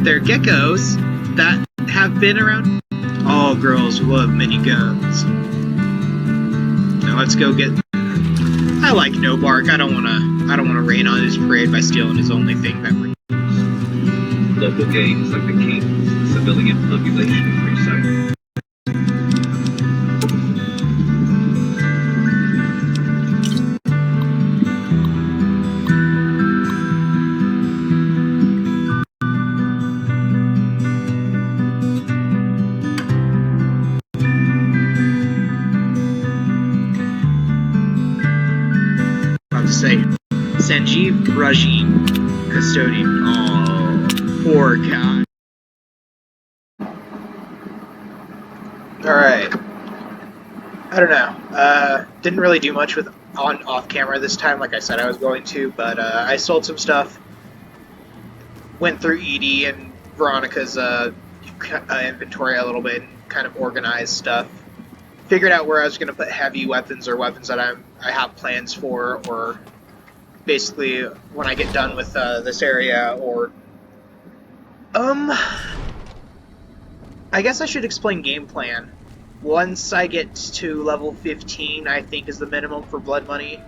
they're geckos that have been around. All girls love miniguns. Now let's go get. I like Nobark. I don't wanna rain on his parade by stealing his only thing that we. Local gangs like the Kings, civilian population free site. Say Sanjeev Rajin, custodian. Oh, poor guy. Alright. I don't know. Didn't really do much with off camera this time, like I said I was going to, but I sold some stuff. Went through Edie and Veronica's inventory a little bit and kind of organized stuff. Figured out where I was going to put heavy weapons or weapons that I have plans for, or basically when I get done with this area, or I guess I should explain game plan. Once I get to level 15, I think is the minimum for blood money.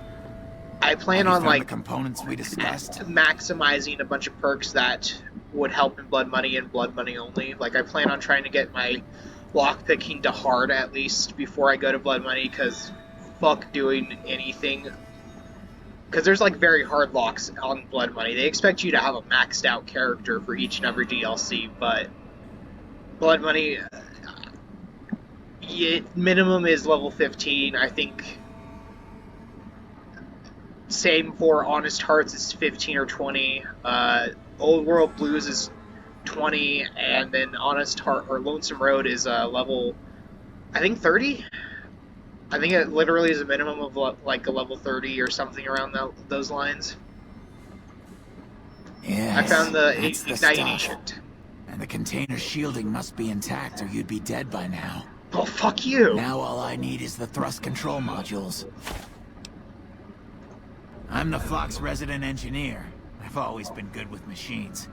I plan on like the components we discussed, maximizing a bunch of perks that would help in blood money and blood money only. Like I plan on trying to get my lockpicking to hard at least before I go to blood money, because fuck doing anything. Because there's like very hard locks on blood money. They expect you to have a maxed out character for each and every DLC, but blood money, minimum is level 15. I think same for Honest Hearts is 15 or 20. Old World Blues is 20, and then Honest Heart or Lonesome Road is level, I think 30. I think it literally is a minimum of like a level 30 or something around those lines. Yes, I found the igniting agent. And the container shielding must be intact or you'd be dead by now. Oh, fuck you! Now all I need is the thrust control modules. I'm the Fox resident engineer. I've always been good with machines.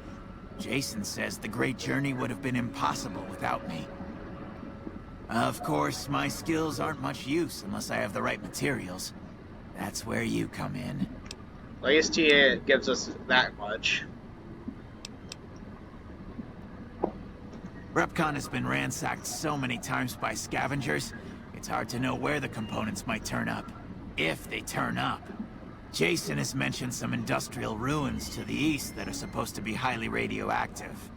Jason says the Great Journey would have been impossible without me. Of course, my skills aren't much use unless I have the right materials. That's where you come in. Well, I guess TA gives us that much. Repcon has been ransacked so many times by scavengers, it's hard to know where the components might turn up. If they turn up. Jason has mentioned some industrial ruins to the east that are supposed to be highly radioactive.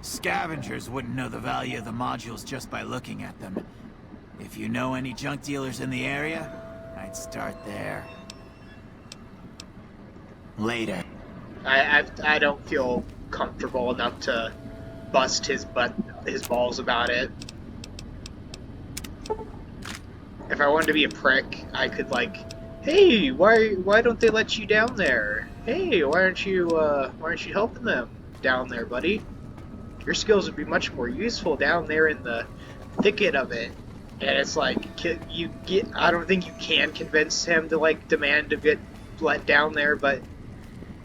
Scavengers wouldn't know the value of the modules just by looking at them. If you know any junk dealers in the area, I'd start there. Later. I don't feel comfortable enough to bust his balls about it. If I wanted to be a prick, I could like, hey, why don't they let you down there? Hey, why aren't you helping them down there, buddy? Your skills would be much more useful down there in the thicket of it. And it's like, I don't think you can convince him to like demand to get let down there, but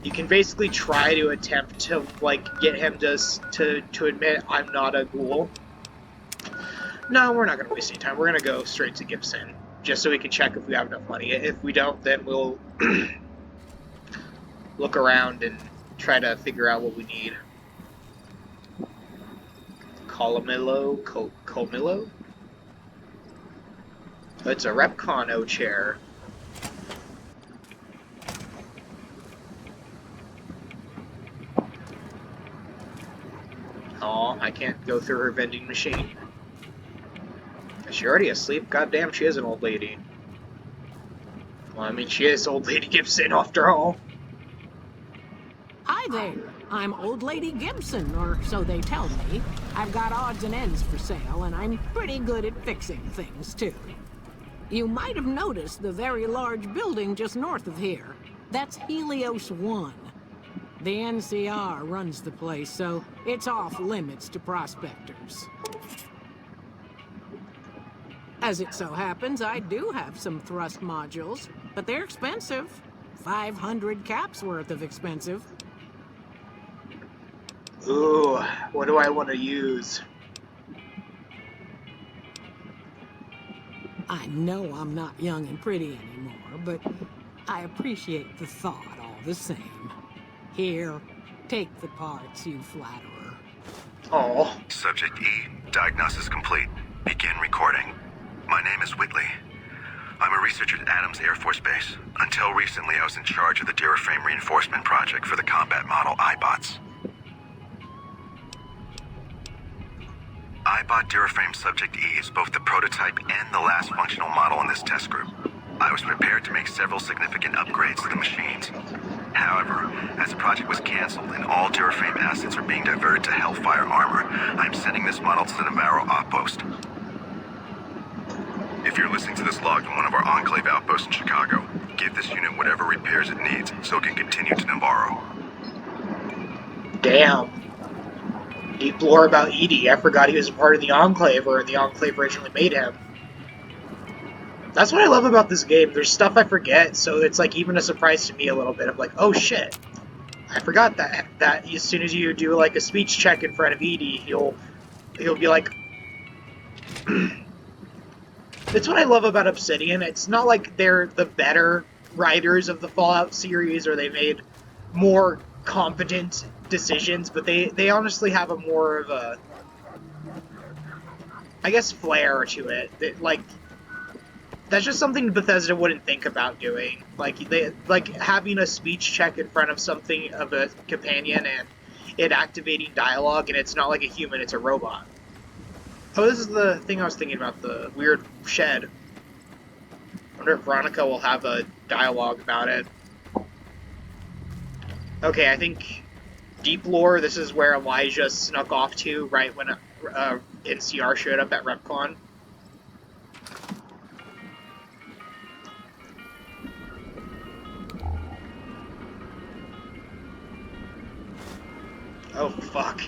you can basically try to attempt to like get him to admit I'm not a ghoul. No, we're not going to waste any time. We're going to go straight to Gibson, just so we can check if we have enough money. If we don't, then we'll look around and try to figure out what we need. Colmillo? It's a Repcono chair. Oh, I can't go through her vending machine. Is she already asleep? Goddamn, she is an old lady. Well, I mean, she is Old Lady Gibson after all. Hi there. I'm Old Lady Gibson, or so they tell me. I've got odds and ends for sale, and I'm pretty good at fixing things, too. You might have noticed the very large building just north of here. That's Helios 1. The NCR runs the place, so it's off limits to prospectors. As it so happens, I do have some thrust modules, but they're expensive. 500 caps worth of expensive. Ooh, what do I want to use? I know I'm not young and pretty anymore, but I appreciate the thought all the same. Here, take the parts, you flatterer. Oh, Subject E, diagnosis complete. Begin recording. My name is Whitley. I'm a researcher at Adams Air Force Base. Until recently, I was in charge of the Duraframe Reinforcement Project for the combat model iBots. iBot Duraframe Subject E is both the prototype and the last functional model in this test group. I was prepared to make several significant upgrades to the machines. However, as the project was canceled and all Duraframe assets are being diverted to Hellfire armor, I'm sending this model to the Navarro outpost. If you're listening to this log from one of our Enclave outposts in Chicago, give this unit whatever repairs it needs so it can continue to Navarro. damn. Deep lore about Edie. I forgot he was a part of the Enclave, or the Enclave originally made him. That's what I love about this game. There's stuff I forget, so it's like even a surprise to me a little bit. I'm like, oh shit, I forgot that as soon as you do like a speech check in front of Edie, he'll be like. That's what I love about Obsidian. It's not like they're the better writers of the Fallout series, or they made more competent decisions, but they honestly have a more of a, I guess, flair to it. Like, that's just something Bethesda wouldn't think about doing. Like, they like having a speech check in front of something of a companion and it activating dialogue, and it's not like a human, it's a robot. Oh, this is the thing I was thinking about, the weird shed. I wonder if Veronica will have a dialogue about it. Okay, I think deep lore, this is where Elijah snuck off to right when NCR showed up at RepCon. Oh, fuck.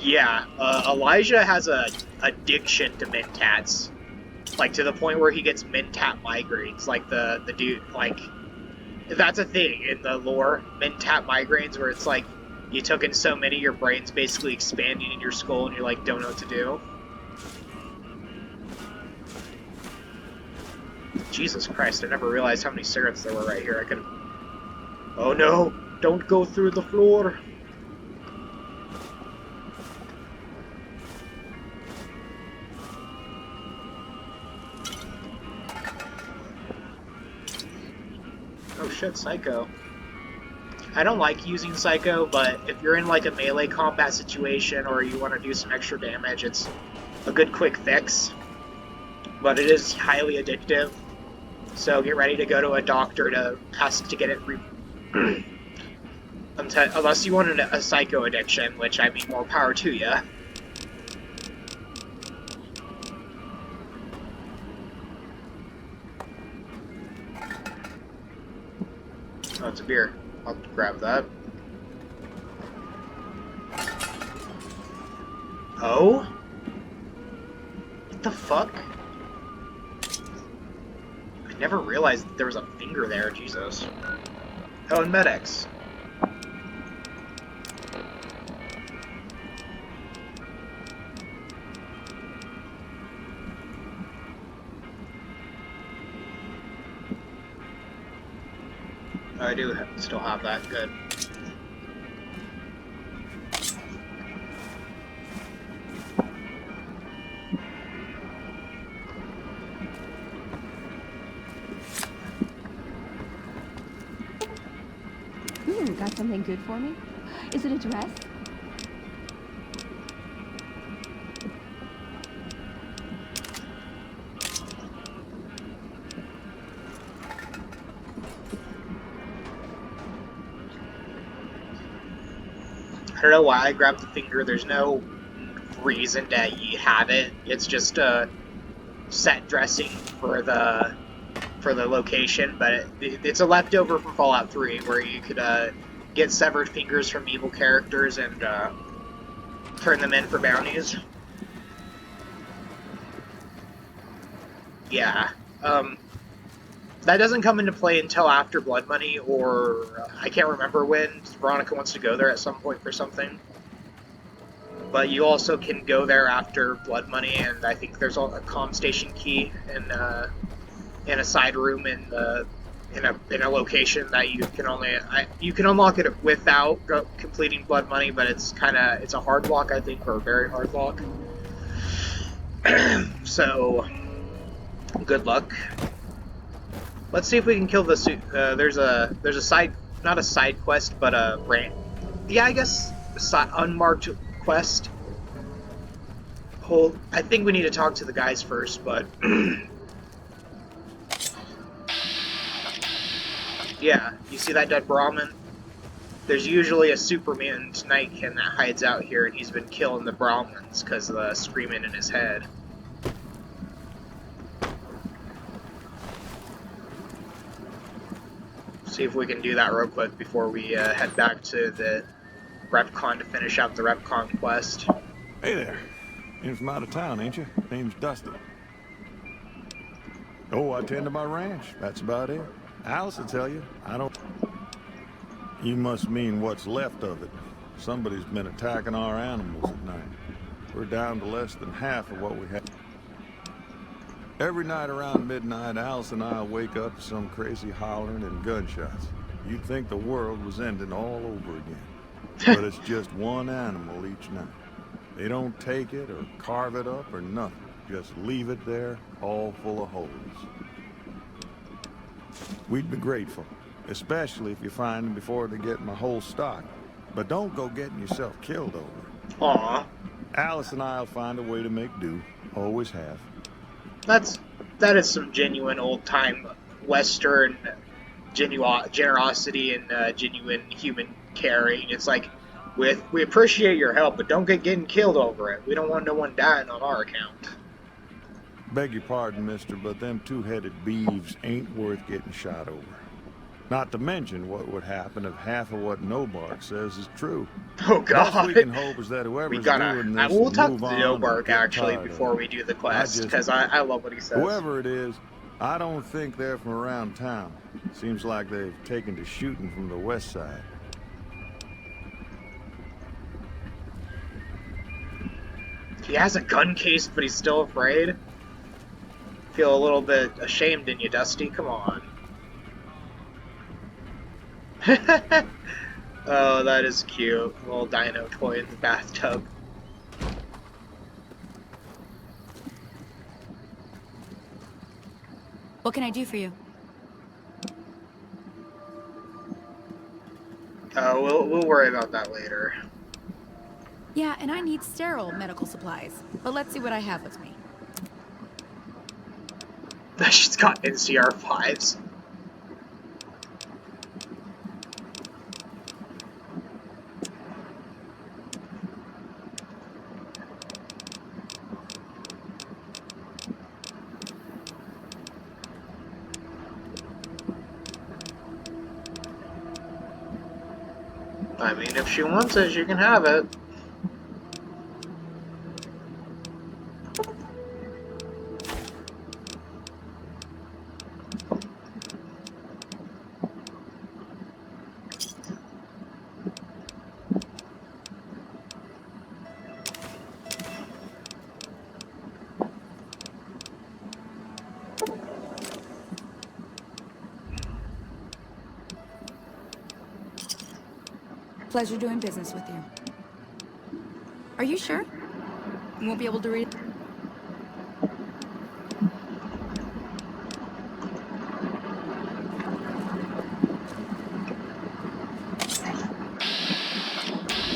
Yeah, Elijah has a addiction to mentats. Like, to the point where he gets mentat migraines. Like, the dude, like, that's a thing in the lore. Mentat migraines, where it's like, you took in so many, your brain's basically expanding in your skull, and you like, don't know what to do. Jesus Christ, I never realized how many cigarettes there were right here. I could. Oh no! Don't go through the floor! Oh shit, Psycho. I don't like using Psycho, but if you're in like a melee combat situation or you want to do some extra damage, it's a good quick fix. But it is highly addictive, so get ready to go to a doctor to ask to get it unless you want a Psycho addiction, which I mean, more power to you. Oh, it's a beer. I'll grab that. Oh? What the fuck? I never realized that there was a finger there, Jesus. Oh, and medics. I do still have that. Good. Got something good for me? Is it a dress? I don't know why I grabbed the finger. There's no reason to have it. It's just a set dressing for the location, but it's a leftover from Fallout 3, where you could get severed fingers from evil characters and turn them in for bounties. Yeah. That doesn't come into play until after Blood Money, or I can't remember when. Veronica wants to go there at some point for something. But you also can go there after Blood Money, and I think there's a comm station key in a side room in a location that you can only you can unlock it without completing Blood Money, but it's a hard lock, I think, or a very hard lock. So good luck. Let's see if we can kill the there's a side, not a side quest, but a yeah, I guess unmarked quest. I think we need to talk to the guys first, but yeah, you see that dead Brahmin? There's usually a Superman Nightkin that hides out here, and he's been killing the Brahmins because of the screaming in his head. See if we can do that real quick before we head back to the Repcon to finish out the Repcon quest. Hey there. You're from out of town, ain't you? Name's Dusty. Oh, I tend to my ranch. That's about it. Alice will tell you. I don't... You must mean what's left of it. Somebody's been attacking our animals at night. We're down to less than half of what we had. Every night around midnight, Alice and I'll wake up to some crazy hollering and gunshots. You'd think the world was ending all over again. But it's just one animal each night. They don't take it or carve it up or nothing. Just leave it there, all full of holes. We'd be grateful, especially if you find them before they get my whole stock. But don't go getting yourself killed over it. Aww. Alice and I'll find a way to make do. Always have. That is some genuine old-time Western generosity and genuine human caring. It's like, we appreciate your help, but don't get getting killed over it. We don't want no one dying on our account. Beg your pardon, mister, but them two-headed beeves ain't worth getting shot over. Not to mention what would happen if half of what Nobark says is true. Oh God! Best we can hope is that whoever's doing this we'll talk to move the on Nobark actually before we do the quest, because I love what he says. Whoever it is, I don't think they're from around town. Seems like they've taken to shooting from the west side. He has a gun case, but he's still afraid. Feel a little bit ashamed in you, Dusty. Come on. Oh, that is cute. A little dino toy in the bathtub. What can I do for you? We'll worry about that later. Yeah, and I need sterile medical supplies. But let's see what I have with me. She's got NCR 5s. I mean, if she wants it, she can have it. Pleasure doing business with you. Are you sure? You won't be able to read?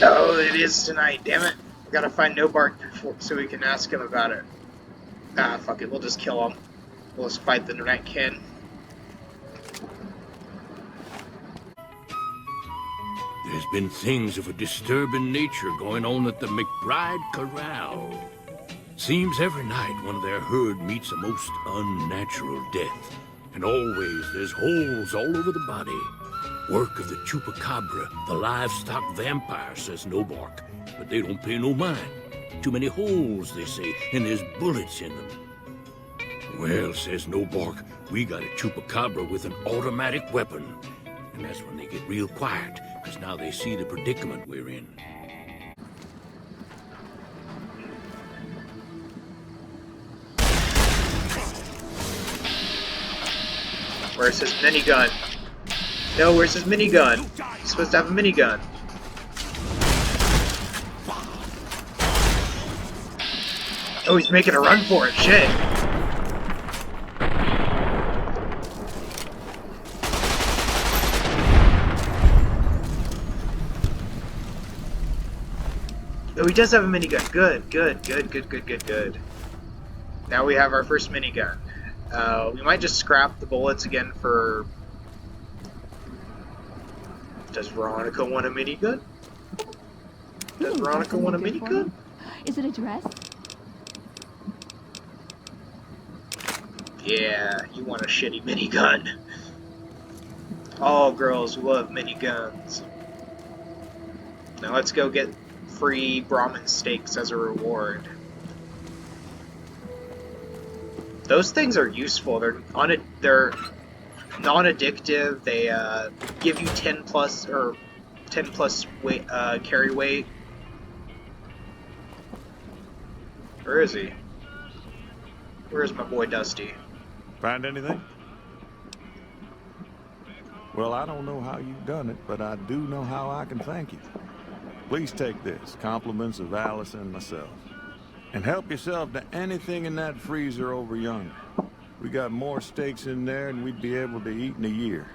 Oh, it is tonight, damn it. We gotta find Nobark so we can ask him about it. Ah, fuck it, we'll just kill him. We'll just fight the Nightkin. There's been things of a disturbing nature going on at the McBride Corral. Seems every night one of their herd meets a most unnatural death. And always there's holes all over the body. Work of the chupacabra, the livestock vampire, says Nobark. But they don't pay no mind. Too many holes, they say, and there's bullets in them. Well, says No Bark, we got a chupacabra with an automatic weapon. And that's when they get real quiet, because now they see the predicament we're in. Where's his minigun? No, where's his minigun? He's supposed to have a minigun. Oh, he's making a run for it. Shit. Oh, he does have a minigun. Good, good, good, good, good, good, good. Now we have our first minigun. We might just scrap the bullets again for... Does Veronica want a minigun? Does Veronica want a minigun? Is it a dress? Yeah, you want a shitty minigun. All girls love miniguns. Now let's go get free Brahmin steaks as a reward. Those things are useful. They're non-addictive. They give you 10 plus weight, carry weight. Where is he? Where's my boy Dusty? Find anything? Well, I don't know how you've done it, but I do know how I can thank you. Please take this, compliments of Alice and myself. And help yourself to anything in that freezer over yonder. We got more steaks in there than we'd be able to eat in a year.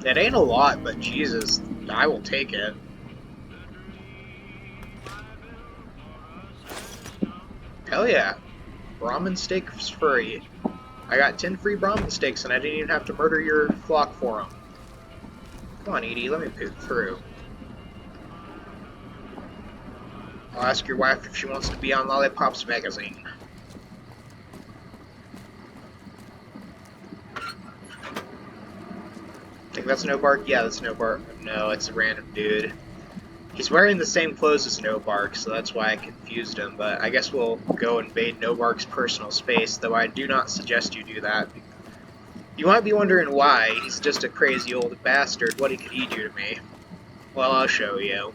It ain't a lot, but Jesus, I will take it. Hell yeah. Brahmin steaks free. I got 10 free Brahmin steaks and I didn't even have to murder your flock for them. Come on, Edie, let me poop through. I'll ask your wife if she wants to be on Lollipops magazine. Think that's No Bark? Yeah, that's No Bark. No, it's a random dude. He's wearing the same clothes as No Bark, so that's why I confused him, but I guess we'll go invade No Bark's personal space, though I do not suggest you do that. You might be wondering why. He's just a crazy old bastard. What could he do to me? Well, I'll show you.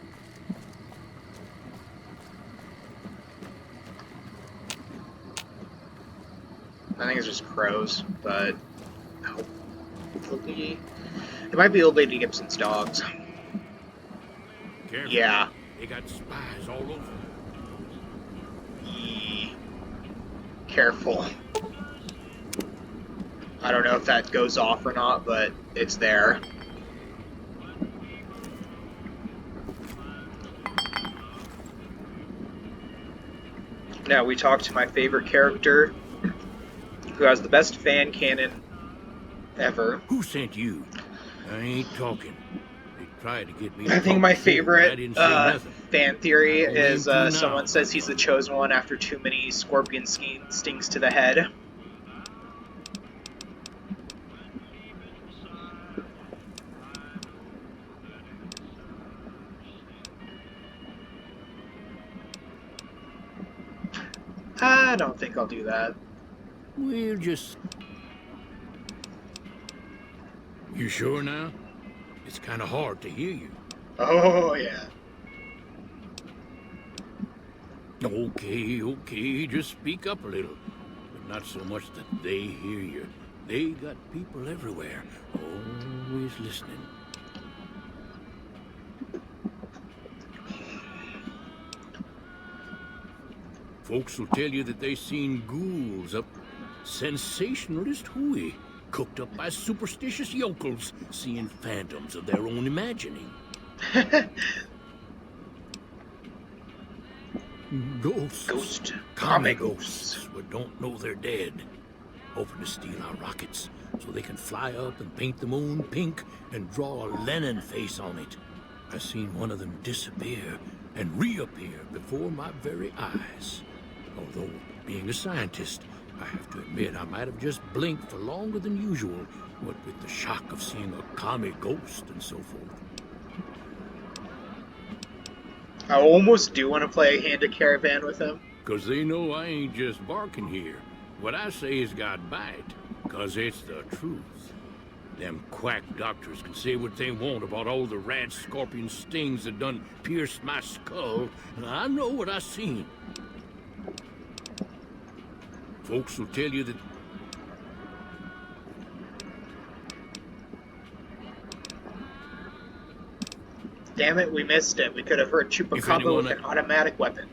I think it's just crows, but hopefully it might be Old Lady Gibson's dogs. Careful. Yeah. They got spies all over. Careful. I don't know if that goes off or not, but it's there. Now we talk to my favorite character, who has the best fan cannon ever. Who sent you? I ain't talking. They tried to get me to I think talk my before, but I favorite didn't say nothing. fan theory I don't is aim to someone now. says he's the chosen one after too many scorpion stings to the head. I don't think I'll do that. We'll just... You sure now? It's kind of hard to hear you. Oh, yeah. Okay, just speak up a little. But not so much that they hear you. They got people everywhere, always listening. Folks will tell you that they seen ghouls up sensationalist hooey, cooked up by superstitious yokels, seeing phantoms of their own imagining. Ghosts. Commie ghosts, but don't know they're dead. Hoping to steal our rockets so they can fly up and paint the moon pink and draw a Lenin face on it. I seen one of them disappear and reappear before my very eyes. Although, being a scientist, I have to admit I might have just blinked for longer than usual, what with the shock of seeing a commie ghost and so forth. I almost do want to play Hand of Caravan with him. 'cause they know I ain't just barking here. What I say has got bite, 'cause it's the truth. Them quack doctors can say what they want about all the rad scorpion stings that done pierced my skull, and I know what I seen. Folks will tell you that Damn it, we missed it. We could have hurt Chupacabra with an automatic weapon.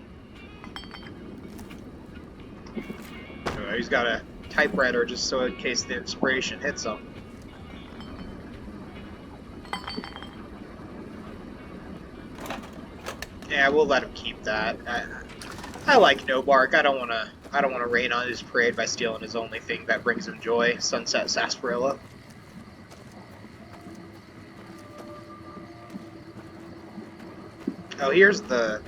Oh, he's got a typewriter just so in case the inspiration hits him. Yeah, we'll let him keep that. I like Nobark. I don't wanna rain on his parade by stealing his only thing that brings him joy, Sunset Sarsaparilla. Oh, here's the...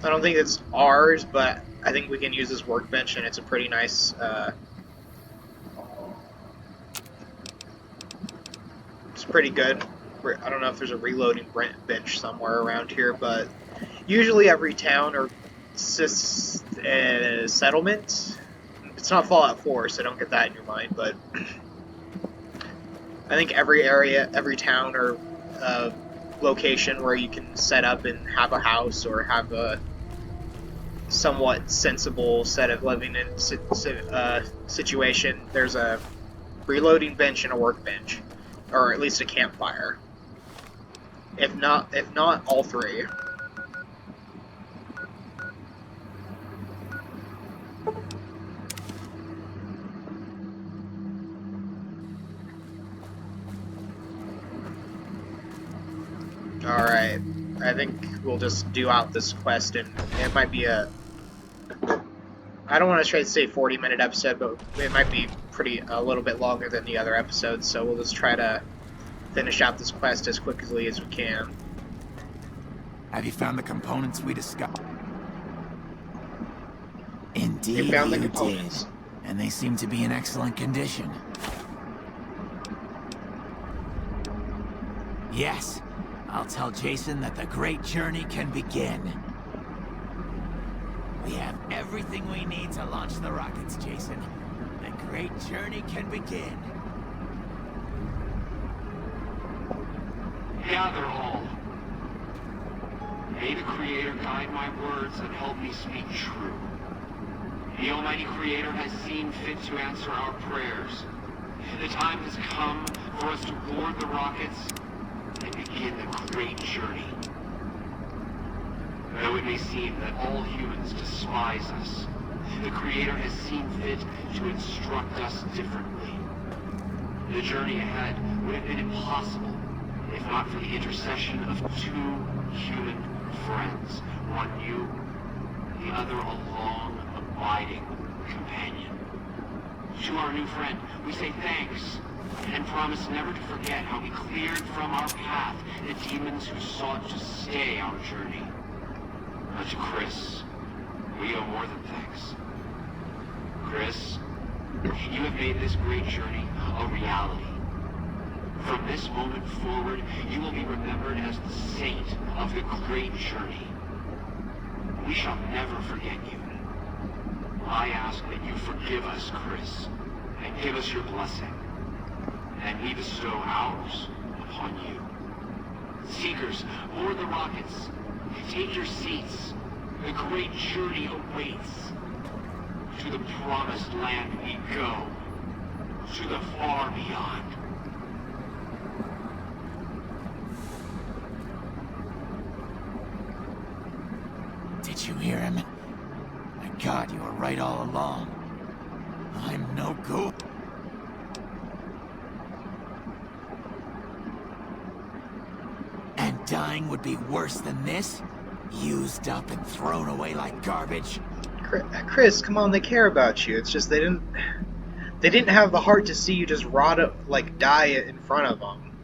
I don't think it's ours, but I think we can use this workbench, and it's a pretty nice... it's pretty good. I don't know if there's a reloading bench somewhere around here, but usually every town or settlement... It's not Fallout 4, so don't get that in your mind, but... I think every area, every town or location where you can set up and have a house or have a somewhat sensible set of living in situation, there's a reloading bench and a workbench, or at least a campfire. If not all three. Alright, I think we'll just do out this quest, and it might be a... I don't want to try to say 40-minute episode, but it might be a little bit longer than the other episodes, so we'll just try to finish out this quest as quickly as we can. Have you found the components we discussed? Indeed, you found the you components. Did, and they seem to be in excellent condition. Yes. I'll tell Jason that the great journey can begin. We have everything we need to launch the rockets, Jason. The great journey can begin. Gather all. May the Creator guide my words and help me speak true. The Almighty Creator has seen fit to answer our prayers. The time has come for us to board the rockets and begin the great journey. Though it may seem that all humans despise us, the Creator has seen fit to instruct us differently. The journey ahead would have been impossible if not for the intercession of two human friends, one new, the other a long, abiding companion. To our new friend, we say thanks, and promise never to forget how we cleared from our path the demons who sought to stay our journey. But to Chris, we owe more than thanks. Chris, you have made this great journey a reality. From this moment forward, you will be remembered as the saint of the great journey. We shall never forget you. I ask that you forgive us, Chris, and give us your blessing. And we bestow ours upon you. Seekers, board the rockets. Take your seats. The great journey awaits. To the promised land we go. To the far beyond. Did you hear him? My God, you were right all along. I'm no ghoul. And dying would be worse than this? Used up and thrown away like garbage? Chris, come on, they care about you. It's just they didn't have the heart to see you just rot up, like die in front of them.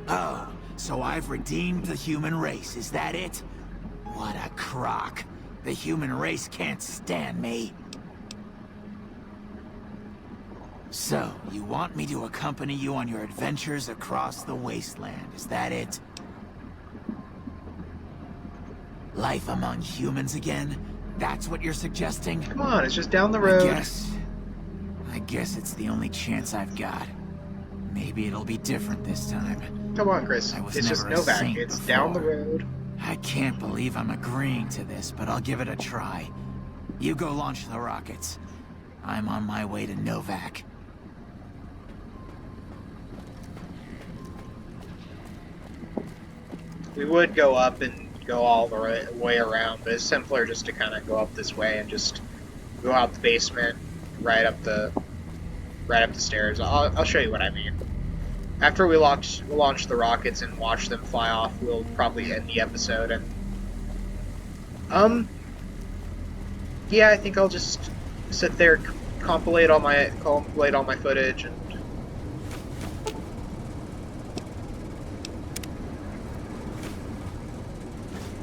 Oh, so I've redeemed the human race, is that it? What a crock. The human race can't stand me. So, you want me to accompany you on your adventures across the wasteland, is that it? Life among humans again? That's what you're suggesting? Come on, it's just down the I road. guess it's the only chance I've got. Maybe it'll be different this time. Come on, Chris. I was It's just never a novac. saint It's before. down the road. I can't believe I'm agreeing to this, but I'll give it a try. You go launch the rockets. I'm on my way to Novac. We would go up and go all the way around, but it's simpler just to kind of go up this way and just go out the basement, right up the stairs. I'll show you what I mean. After we launch the rockets and watch them fly off, we'll probably end the episode. And yeah, I think I'll just sit there, compilate all my footage, and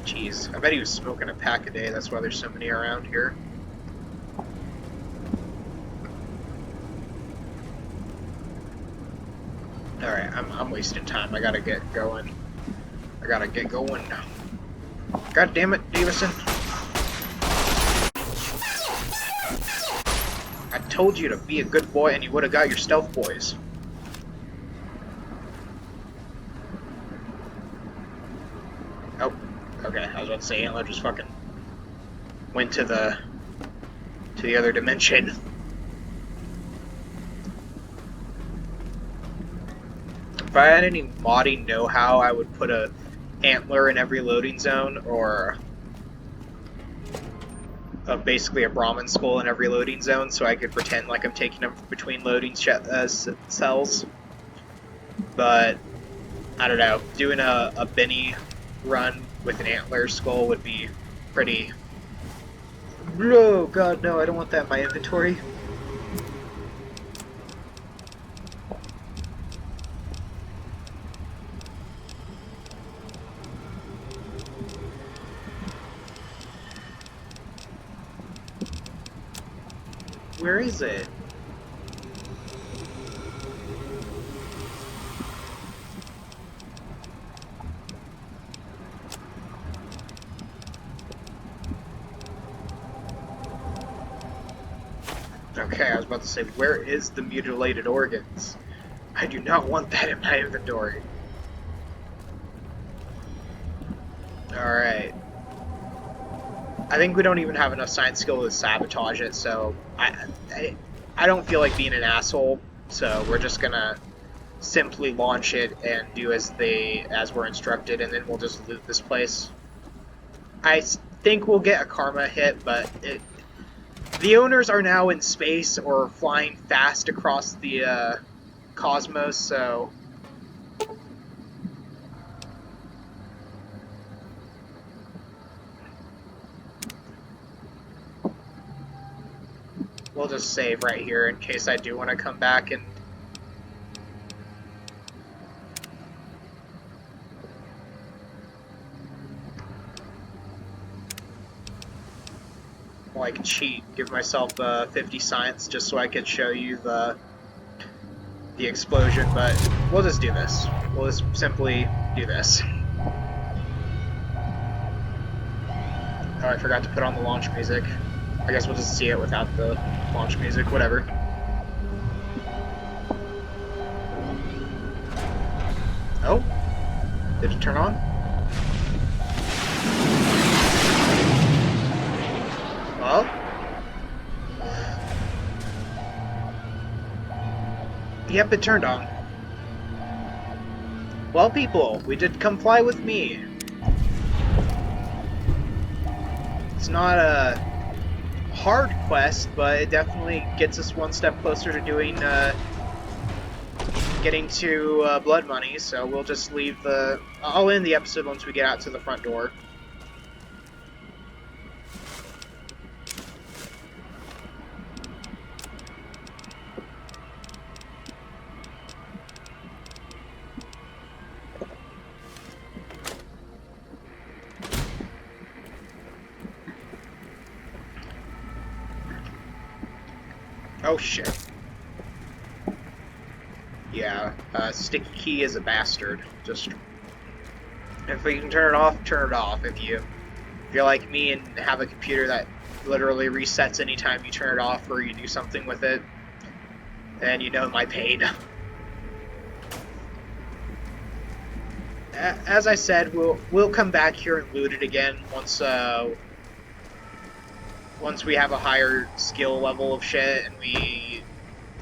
jeez, I bet he was smoking a pack a day. That's why there's so many around here. Alright, I'm wasting time. I gotta get going. God damn it, Davison. I told you to be a good boy and you would have got your stealth boys. Oh, okay. I was about to say Antler just fucking went to the other dimension. If I had any modding know-how, I would put a antler in every loading zone, or basically a Brahmin skull in every loading zone, so I could pretend like I'm taking them between loading cells. But I don't know, doing a Benny run with an antler skull would be pretty. Oh god, no! I don't want that in my inventory. Where is it? Okay, I was about to say, where is the mutilated organs? I do not want that in my inventory. Alright. I think we don't even have enough science skill to sabotage it, so I don't feel like being an asshole, so we're just gonna simply launch it and do as we're instructed, and then we'll just loot this place. I think we'll get a karma hit, but the owners are now in space or flying fast across the cosmos, so we'll just save right here in case I do want to come back and like cheat, give myself 50 science just so I could show you the explosion, but we'll just do this. We'll just simply do this. Oh, I forgot to put on the launch music. I guess we'll just see it without the launch music, whatever. Oh? Did it turn on? Well? Yep, it turned on. Well, people, we did come fly with me. It's not a hard quest, but it definitely gets us one step closer to doing, getting to blood money, so we'll just leave the... I'll end the episode once we get out to the front door. Oh shit. Yeah, sticky key is a bastard. Just if you can turn it off, turn it off. If If you're like me and have a computer that literally resets anytime you turn it off or you do something with it, then you know my pain. As I said, we'll come back here and loot it again once we have a higher skill level of shit, and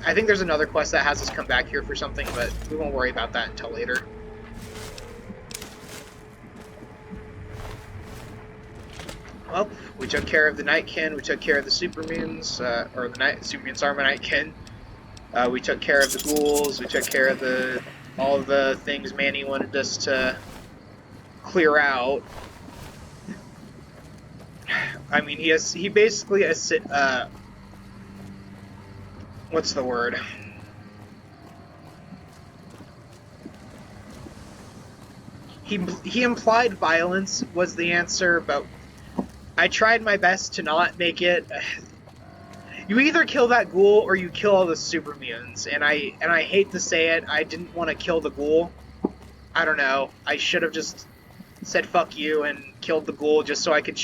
I think there's another quest that has us come back here for something, but we won't worry about that until later. Well, we took care of the Nightkin, we took care of the Supermutants, or the Supermutants are my Nightkin. We took care of the ghouls, we took care of all the things Manny wanted us to clear out. I mean, he basically has, what's the word? He implied violence was the answer, but I tried my best to not make it. You either kill that ghoul or you kill all the super mutants, and I hate to say it, I didn't want to kill the ghoul. I don't know. I should have just said fuck you and killed the ghoul just so I could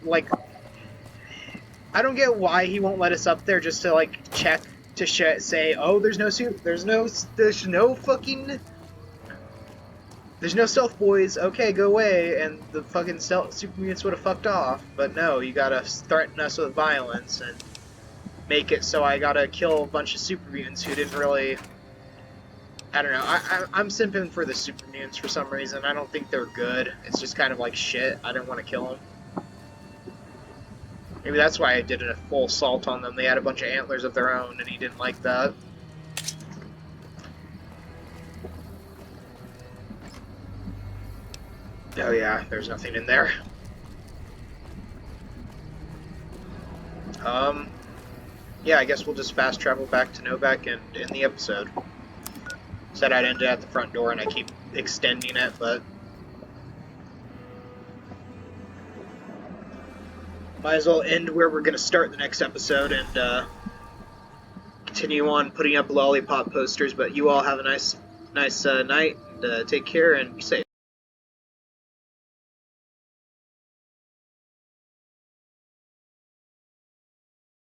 like. I don't get why he won't let us up there just to like check to say, oh, there's no stealth boys. Okay, go away, and the fucking super mutants would have fucked off. But no, you gotta threaten us with violence and make it so I gotta kill a bunch of super mutants who didn't really. I don't know. I'm simping for the super mutants for some reason. I don't think they're good. It's just kind of like shit. I didn't want to kill them. Maybe that's why I did a full assault on them. They had a bunch of antlers of their own, and he didn't like that. Oh yeah, there's nothing in there. Yeah, I guess we'll just fast travel back to Novac and end the episode. Said I'd end it at the front door, and I keep extending it, but might as well end where we're going to start the next episode and continue on putting up lollipop posters. But you all have a nice night, and take care and be safe.